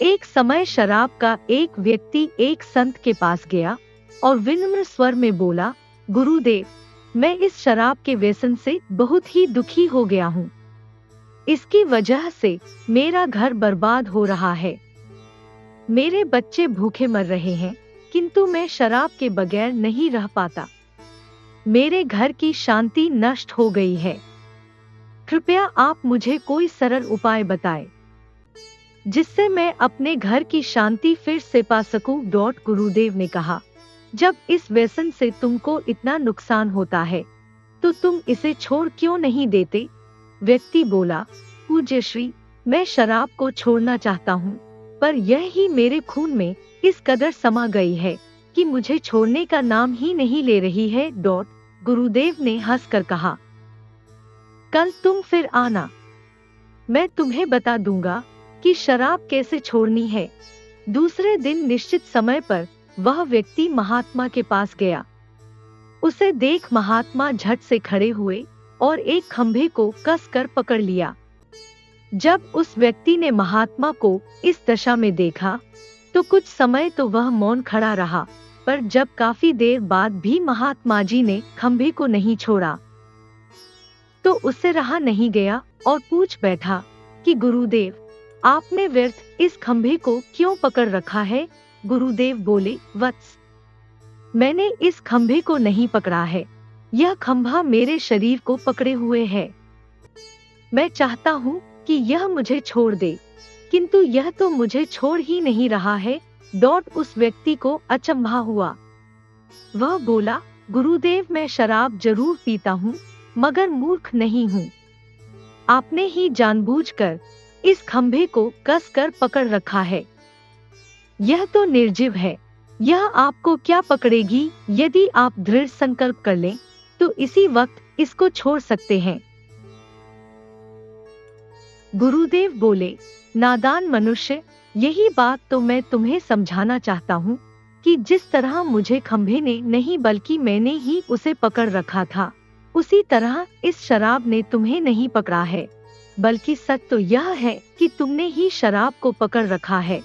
एक समय शराब का एक व्यक्ति एक संत के पास गया और विनम्र स्वर में बोला, गुरुदेव, मैं इस शराब के व्यसन से बहुत ही दुखी हो गया हूँ। इसकी वजह से मेरा घर बर्बाद हो रहा है। मेरे बच्चे भूखे मर रहे हैं, किंतु मैं शराब के बगैर नहीं रह पाता। मेरे घर की शांति नष्ट हो गई है। कृपया आप मुझे कोई सरल उपाय बताएं, जिससे मैं अपने घर की शांति फिर से पा सकूं। गुरुदेव ने कहा, जब इस व्यसन से तुमको इतना नुकसान होता है तो तुम इसे छोड़ क्यों नहीं देते? व्यक्ति बोला, पूज्य श्री, मैं शराब को छोड़ना चाहता हूँ, पर यह ही मेरे खून में इस कदर समा गई है कि मुझे छोड़ने का नाम ही नहीं ले रही है। गुरुदेव ने हंसकर कहा, कल तुम फिर आना, मैं तुम्हें बता दूंगा कि शराब कैसे छोड़नी है। दूसरे दिन निश्चित समय पर वह व्यक्ति महात्मा के पास गया। उसे देख महात्मा झट से खड़े हुए और एक खंभे को कसकर पकड़ लिया। जब उस व्यक्ति ने महात्मा को इस दशा में देखा तो कुछ समय तो वह मौन खड़ा रहा, पर जब काफी देर बाद भी महात्मा जी ने खंभे को नहीं छोड़ा तो उससे रहा नहीं गया और पूछ बैठा कि गुरुदेव, आपने व्यर्थ इस खंभे को क्यों पकड़ रखा है? गुरुदेव बोले, वत्स, मैंने इस खंभे को नहीं पकड़ा है, यह खंभा मेरे शरीर को पकड़े हुए है। मैं चाहता हूँ कि यह मुझे छोड़ दे, किंतु यह तो मुझे छोड़ ही नहीं रहा है। उस व्यक्ति को अचंभा हुआ। वह बोला, गुरुदेव, मैं शराब जरूर पीता हूँ, मगर मूर्ख नहीं हूँ। आपने ही जानबूझकर इस खंभे को कसकर पकड़ रखा है। यह तो निर्जीव है, यह आपको क्या पकड़ेगी? यदि आप दृढ़ संकल्प कर लें तो इसी वक्त इसको छोड़ सकते हैं। गुरुदेव बोले, नादान मनुष्य, यही बात तो मैं तुम्हें समझाना चाहता हूँ कि जिस तरह मुझे खंभे ने नहीं बल्कि मैंने ही उसे पकड़ रखा था, उसी तरह इस शराब ने तुम्हें नहीं पकड़ा है, बल्कि सच तो यह है कि तुमने ही शराब को पकड़ रखा है।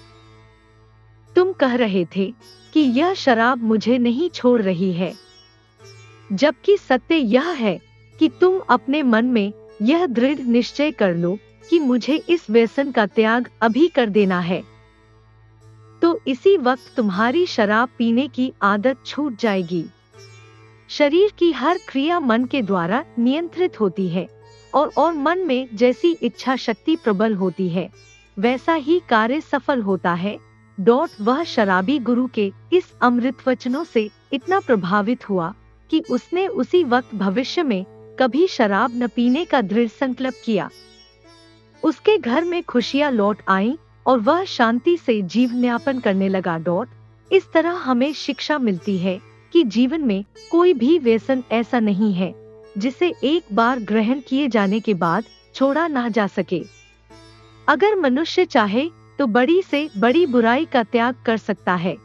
तुम कह रहे थे कि यह शराब मुझे नहीं छोड़ रही है, जबकि सत्य यह है कि तुम अपने मन में यह दृढ़ निश्चय कर लो कि मुझे इस व्यसन का त्याग अभी कर देना है, तो इसी वक्त तुम्हारी शराब पीने की आदत छूट जाएगी। शरीर की हर क्रिया मन के द्वारा नियंत्रित होती है और मन में जैसी इच्छा शक्ति प्रबल होती है, वैसा ही कार्य सफल होता है। वह शराबी गुरु के इस अमृत वचनों से इतना प्रभावित हुआ कि उसने उसी वक्त भविष्य में कभी शराब न पीने का दृढ़ संकल्प किया। उसके घर में खुशियां लौट आईं और वह शांति से जीवन यापन करने लगा। इस तरह हमें शिक्षा मिलती है कि जीवन में कोई भी व्यसन ऐसा नहीं है जिसे एक बार ग्रहण किए जाने के बाद छोड़ा ना जा सके। अगर मनुष्य चाहे तो बड़ी से बड़ी बुराई का त्याग कर सकता है।